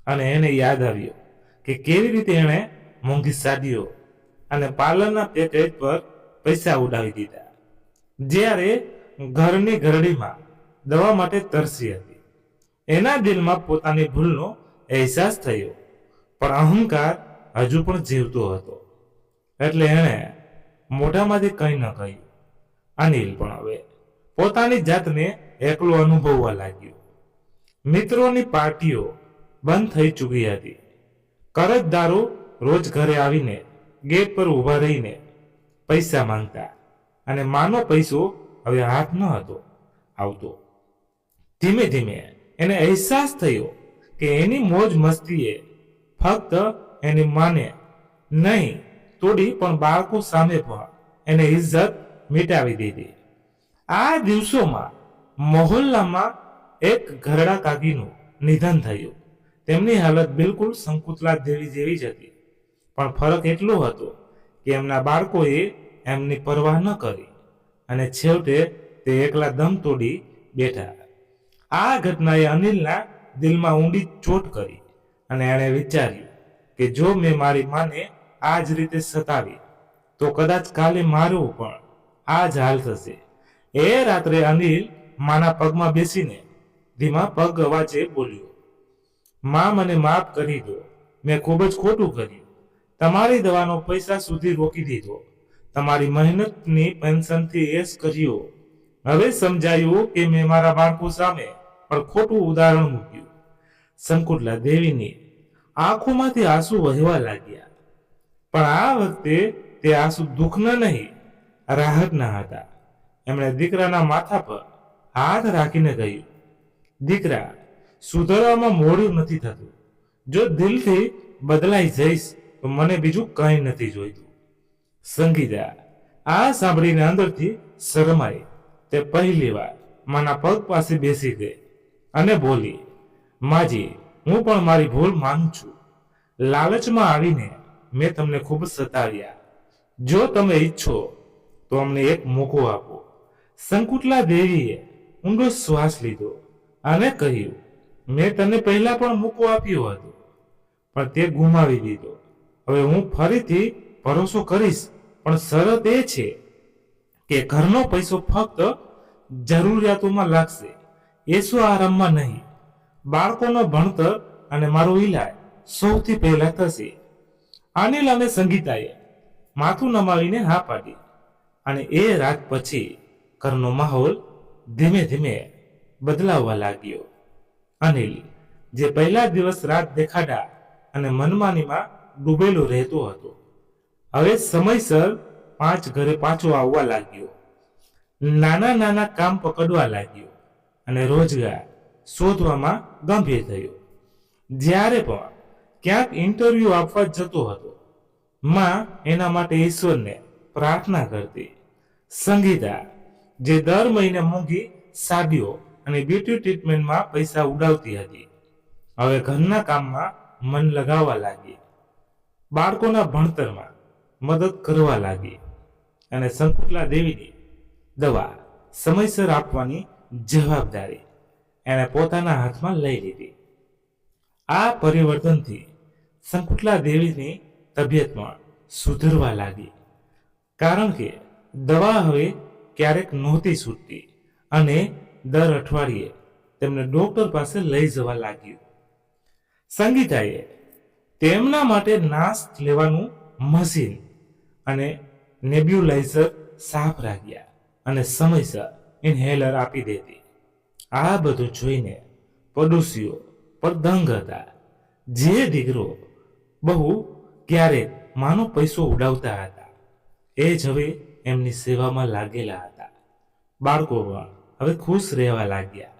અને એને યાદ આવ્યું કે કેવી રીતે એણે મોંઘી સાડીઓ અને પાર્લરના પેકેજ પર પૈસા ઉડાવી દીધા જ્યારે ઘરની ઘરડીમાં દવા માટે તરસી હતી. એના દિલમાં પોતાની ભૂલનો અહેસાસ થયો, પણ અહંકાર હજુ પણ જીવતો હતો. એટલે એણે મોઢામાંથી કંઈ ન કહ્યું. અનિલ પણ હવે પોતાની જાતને એકલો અનુભવવા લાગ્યો. મિત્રોની પાર્ટીઓ બંધ થઈ ચૂકી હતી. કરજદારો રોજ ઘરે આવીને ગેટ પર ઊભા રહીને પૈસા માંગતા અને માનો પૈસો હવે હાથ ન હતો આવતો. ધીમે ધીમે એને અહેસાસ થયો કે એની મોજ મસ્તીએ ફક્ત એની માને નહીં તોડી, પણ બાળકો સામે પણ એને ઇજ્જત મિટાવી દીધી. આ દિવસોમાં મોહલ્લામાં એક ઘરડા કાકીનું નિધન થયું. તેમની હાલત બિલકુલ શંકુતલા દેવી જેવી જ હતી, પણ ફરક એટલો હતો કે એમના બાળકોએ એમની પરવાહ ન કરી અને છેવટે તે એકલા દમ તોડી બેઠા. આ ઘટનાએ અનિલના દિલમાં ઊંડી ચોટ કરી અને એણે વિચાર્યું કે જો મેં મારી માને આ જ રીતે સતાવી તો કદાચ કાલે મારું પણ આ જ હાલ થશે. એ રાત્રે અનિલ માના પગમાં બેસીને ધીમા પગ અવાજે બોલ્યો, માં, મને માફ કરી દો. મેં ખૂબ જ ખોટું કર્યું. તમારી દવાનો પૈસા સુધી રોકી દીધો. તમારી મહેનતની પેન્શનથી એશ કર્યો. હવે સમજાયું કે મેં મારા બાળકો સામે પણ ખોટું ઉદાહરણ મૂક્યું. શંકુતલા દેવીની આંખોમાંથી આંસુ વહેવા લાગ્યા, પણ આ વખતે તે આંસુ દુઃખના નહીં, રાહતના હતા. એમણે દીકરાના માથા પર હાથ રાખીને કહ્યું, દીકરા, સુધારવામાં મોડું નથી થતું. જો દિલથી બદલાઈ જઈશ તો મને બીજું કંઈ નથી જોઈતું. સંગીતા આ સાંભળીને અંદરથી શરમાઈ. તે પહેલી વાર માના પગ પાસે બેસી ગઈ અને બોલી, માજી, હું પણ મારી ભૂલ માનું છું. લાલચમાં આવીને મેં તમને ખૂબ સતાવ્યા. જો તમે ઈચ્છો તો અમને એક મોકો આપો. શંકુતલા દેવીએ ઊંડો શ્વાસ લીધો અને કહ્યું, મેં તને પહેલા પણ મોકો આપ્યો હતો, પણ તે ગુમાવી દીધો. હવે હું ફરીથી ભરોસો કરીશ, પણ શરત એ છે કે ઘરનો પૈસો ફક્ત જરૂરિયાતોમાં લાગશે, એસો આરામમાં નહીં. બાળકોનો ભણતર અને મારો ઈલાજ સૌથી પહેલા થશે. અનિલ અને સંગીતાએ માથું નમાવીને હા પાડી અને એ રાત પછી ઘરનો માહોલ ધીમે ધીમે બદલાવવા લાગ્યો. અનિલ, જે પહેલા દિવસ રાત દેખાડા અને મનમાનીમાં ડૂબેલો રહેતો હતો, હવે સમયસર ઘરે પાછો આવવા લાગ્યો. નાના નાના કામ પકડવા લાગ્યો અને રોજગાર શોધવામાં ગંભીર થયો. જ્યારે પણ ક્યાંક ઇન્ટરવ્યુ આપવા જતો હતો, માં એના માટે ઈશ્વરને પ્રાર્થના કરતી. સંગીતા, જે દર મહિને મોંઘી સાડીઓ અને બ્યુટી ટ્રીટમેન્ટમાં પૈસા ઉડાવતી હતી, હવે ઘરના કામમાં મન લગાવવા લાગી. બાળકોના ભણતરમાં મદદ કરવા લાગી અને શંકુતલા દેવીની દવા સમયસર આપવાની જવાબદારી એણે પોતાના હાથમાં લઈ લીધી. આ પરિવર્તનથી શંકુતલા દેવીની તબિયતમાં સુધરવા લાગી, કારણ કે દવા હવે ક્યારેક નહોતી છૂટતી અને દર અઠવાડિયે તેમને ડોક્ટર પાસે લઈ જવા લાગ્યું. સંગીતાએ તેમના માટે નાશ લેવાનું મશીન અને નેબ્યુલાઇઝર સાફ રાખ્યા અને સમયસર ઇન્હેલર આપી દેતી. આ બધું જોઈને પડોશીઓ પર દંગ હતા. જે દીકરો બહુ ક્યારેક માનો પૈસો ઉડાવતા હતા, એ જ હવે એમની સેવામાં લાગેલા હતા. બાળકો પણ હવે ખુશ રહેવા લાગ્યા.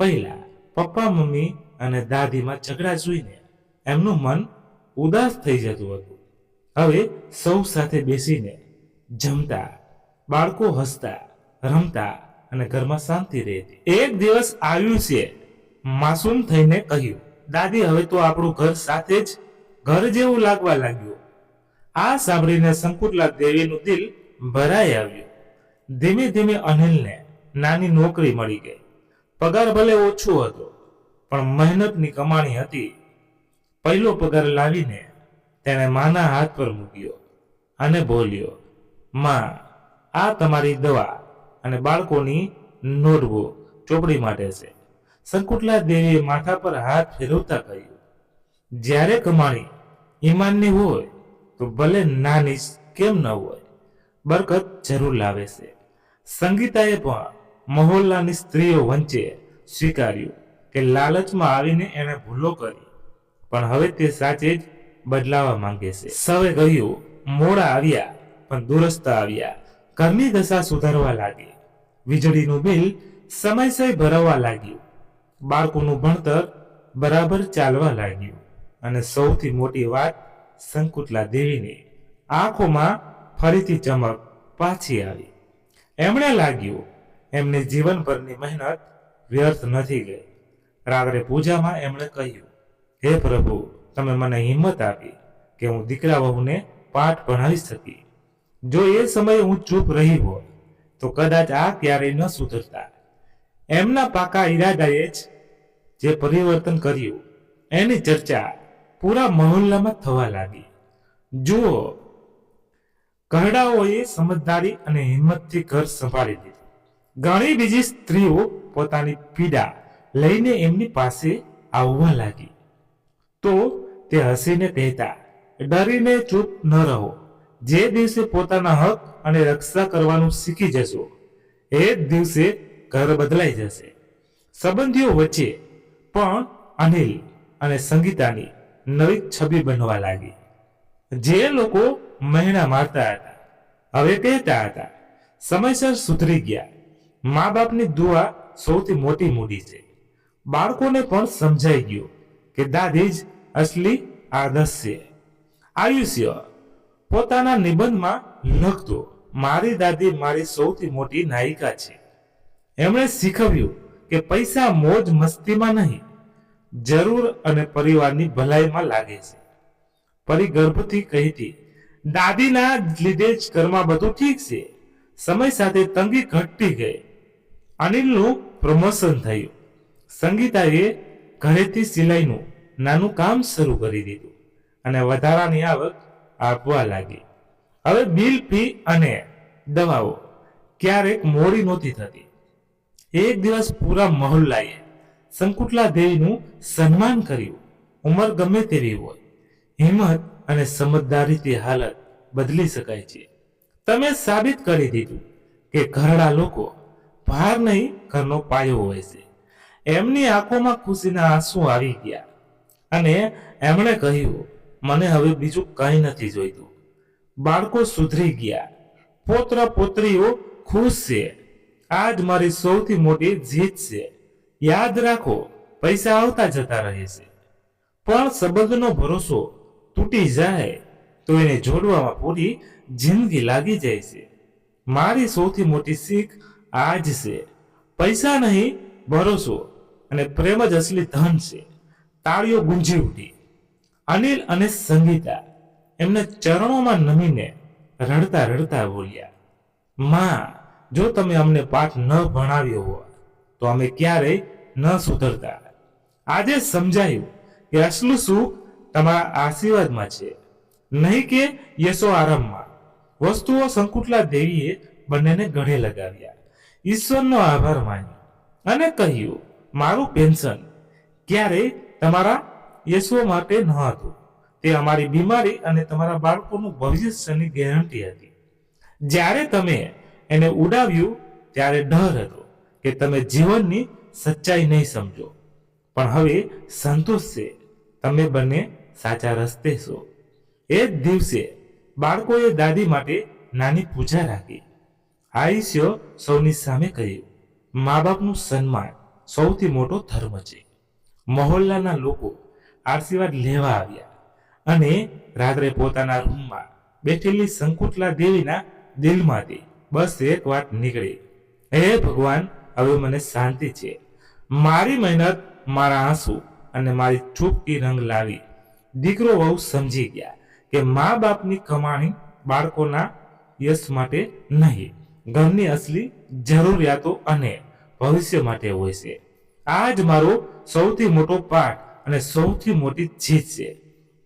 પહેલા પપ્પા મમ્મી અને દાદીમાં ઝઘડા જોઈને એમનું મન ઉદાસ થઈ જતું હતું. હવે સૌ સાથે બેસીને જમતા, બાળકો હસતા રમતા અને ઘરમાં શાંતિ રહેતી. એક દિવસ આયુષે માસૂમ થઈને કહ્યું, દાદી હવે તો આપણું ઘર સાથે જ ઘર જેવું લાગવા લાગ્યું. આ સાંભળીને શંકુતલા દેવીનું દિલ ભરાઈ આવ્યું. ધીમે ધીમે અનિલને નાની નોકરી મળી ગઈ. પગાર ભલે ઓછો હતો પણ મહેનતની કમાણી હતી. પહેલો પગાર લાવીને તેણે માના હાથ પર મૂક્યો અને બોલ્યો, માં, આ તમારી દવા અને બાળકોની નોટબુક ચોપડી માટે છે. શંકુતલા દેવીએ માથા પર હાથ ફેરવતા કહ્યું, જ્યારે કમાણી ઈમાનની હોય તો ભલે નાની કેમ ન હોય, બરકત જરૂર લાવે છે. સંગીતાએ પણ મહોલ્લાની સ્ત્રીઓ વચ્ચે સ્વીકાર્યું કે લાલચમાં આવીને એણે ભૂલો કરી, પણ હવે તે સાચે જ બદલાવા માંગે છે. સૌએ કહ્યું, મોડા આવ્યા પણ દુરસ્ત આવ્યા. ઘરની દશા સુધારવા લાગી. વીજળીનું બિલ સમયસર ભરવા લાગ્યું. બાળકોનું ભણતર બરાબર ચાલવા લાગ્યું. અને સૌથી મોટી વાત, શંકુતલા દેવીની આંખોમાં ફરીથી ચમક પાછી આવી. એમણે લાગ્યું એમની જીવનભરની મહેનત વ્યર્થ નથી ગઈ. રાત્રે પૂજામાં એમણે કહ્યું, હે પ્રભુ, તમે મને હિંમત આપી કે હું દીકરા વહુને પાઠ ભણાવી શકી. જો એ સમયે હું ચૂપ રહી હોત તો કદાચ આ ક્યારેય ન સુધરતા. એમના પાકા ઈરાદાએ જ જે પરિવર્તન કર્યું એની ચર્ચા પૂરા મહોલ્લામાં થવા લાગી. જુઓ, ઘરડાઓએ સમજદારી અને હિંમતથી ઘર સંભાળી લીધું. ઘણી બીજી સ્ત્રીઓ પોતાની પીડા લઈને એમની પાસે આવવા લાગી. તો તે હસીને કહેતા, ડરીને ચૂપ ન રહો. જે દિવસે પોતાના હક અને રક્ષા કરવાનું શીખી જશો એ જ દિવસે ઘર બદલાઈ જશે. સંબંધીઓ વચ્ચે પણ અનિલ અને સંગીતાની નવી છબી બનવા લાગી. જે લોકો મહેણા મારતા હતા હવે કહેતા હતા, સમયસર સુધરી ગયા. મા બાપની દુઆ સૌથી મોટી મૂડી છે. બાળકોને પણ સમજાઈ ગયું કે દાદી જ અસલી આદર્શ છે. આયુષ્ય પોતાના નિબંધમાં લખતો, મારી દાદી મારી સૌથી મોટી નાયિકા છે. એમણે શીખવ્યું કે પૈસા મોજ મસ્તીમાં નહીં, જરૂર અને પરિવારની ભલાઈમાં લાગે છે. પરી ગર્ભથી કહેતી, દાદીના લીધે જ ઘરમાં બધું ઠીક છે. સમય સાથે તંગી ઘટતી ગઈ. અનિલનું પ્રમોશન થયું. સંગીતાએ ઘરેથી સિલાઈનું નાનું કામ શરૂ કરી દીધું અને વધારાની આવક આપવા લાગી. હવે બિલ, ફી અને દવાઓ ક્યારેક મોડી નહોતી થતી. એક દિવસ પૂરા મહોલ્લાએ શંકુતલા દેવીનું સન્માન કર્યું. ઉંમર ગમે તેવી હોય, હિંમત અને સમજદારીથી હાલત બદલી શકાય છે. તમે સાબિત કરી દીધું કે ઘરડા લોકો ભાર નહીં, ઘરનો પાયો હોય છે. એમની આંખોમાં ખુશીના આંસુ આવી ગયા અને એમણે કહ્યું, મને હવે બીજું કંઈ નથી જોઈતું. બાળકો સુધરી ગયા, પોત્ર પોત્રીઓ ખુશ છે. આજ મારી સૌથી મોટી જીત છે. યાદ રાખો, પૈસા આવતા જતા રહે છે, પણ સંબંધનો ભરોસો તૂટી જાય તો એને જોડવામાં પૂરી જિંદગી લાગી જાય છે. મારી સૌથી મોટી શીખ આજ છે. પૈસા નહીં, ભરોસો અને પ્રેમ જ અસલી ધન છે. તાળીઓ ગુંજી ઉઠી. અનિલ અને સંગીતા એમને ચરણોમાં નમીને રડતા રડતા બોલ્યા, માં, જો તમે અમને પાઠ ન ભણાવ્યો હોત તો અમે ક્યારેય ન સુધરતા. આજે સમજાયું કે અસલું સુખ તમારા આશીર્વાદમાં છે, નહીં કે યશો આરામમાં. વસ્તુઓ શંકુતલા દેવીએ બંનેને ગળે લગાવ્યા. ઈશ્વરનો આભાર માન્યો અને કહ્યું, મારું પેન્શન ક્યારેય તમારા યશો માટે ન હતું. તે અમારી બીમારી અને તમારા બાળકોનું ભવિષ્યની ગેરંટી હતી. જ્યારે તમે એને ઉડાવ્યું ત્યારે ડર હતો કે તમે જીવનની સચ્ચાઈ નહીં સમજો, પણ હવે સંતોષ છે, તમે બંને સાચા રસ્તે છો. એ જ દિવસે બાળકોએ દાદી માટે નાની પૂજા રાખી. આયુષ્ય સૌની સામે કહ્યું, મા બાપનું સન્માન સૌથી મોટો ધર્મ છે. મહોલ્લાના લોકો આશીર્વાદ લેવા આવ્યા અને રાત્રે પોતાના રૂમમાં બેઠેલી શંકુતલા દેવીના દિલમાંથી બસ એક વાત નીકળી, હે ભગવાન, હવે મને શાંતિ છે. મારી મહેનત, મારા આંસુ અને મારી ચૂપકી રંગ લાવી. દીકરો વહુ સમજી ગયા કે મા બાપની કમાણી બાળકોના યશ માટે નહીં, ઘરની અસલી જરૂરિયાતો અને ભવિષ્ય માટે હોય છે. આ જ મારો સૌથી મોટો પાઠ અને સૌથી મોટી જીત છે.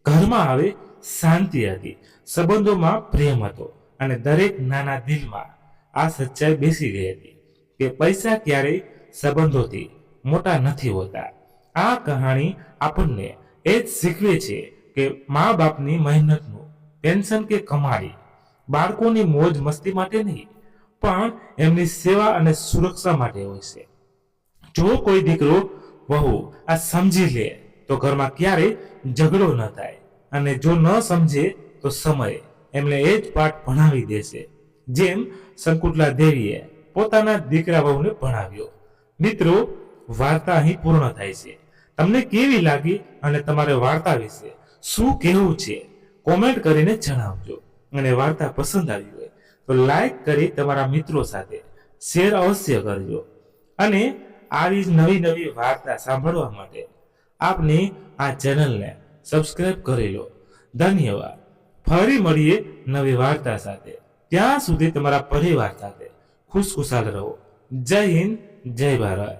ઘરમાં હવે શાંતિ હતી, સંબંધોમાં પ્રેમ હતો અને દરેક નાના દિલમાં આ સચ્ચાઈ બેસી ગઈ હતી કે પૈસા ક્યારેય સંબંધોથી મોટા નથી હોતા. આ કહાણી આપણને એ જ શીખવે છે કે મા બાપની મહેનતનું પેન્શન કે કમાણી બાળકોની મોજ મસ્તી માટે નહીં, પણ એમની સેવા અને સુરક્ષા માટે હોય છે. જો કોઈ દીકરો વહુ આ સમજી લે તો ઘરમાં ક્યારેય ઝઘડો ન થાય, અને જો ન સમજે તો સમય એમને એ જ પાઠ ભણાવી દેશે, જેમ શંકુતલા દેવીએ પોતાના દીકરા વહુને ભણાવ્યો. મિત્રો, વાર્તા અહીં પૂર્ણ થાય છે. તમને કેવી લાગી અને તમારે વાર્તા વિશે શું કહેવું છે કોમેન્ટ કરીને જણાવજો. અને વાર્તા પસંદ આવી હોય તો લાઈક કરી તમારા મિત્રો સાથે શેર અવશ્ય કરજો. અને આવી જ નવી નવી વાર્તા સાંભળવા માટે આપની આ ચેનલને સબસ્ક્રાઇબ કરી લો. ધન્યવાદ. ફરી મળીએ નવી વાર્તા સાથે. ત્યાં સુધી તમારા પરિવાર સાથે ખુશખુશાલ રહો. જય હિન્દ, જય ભારત.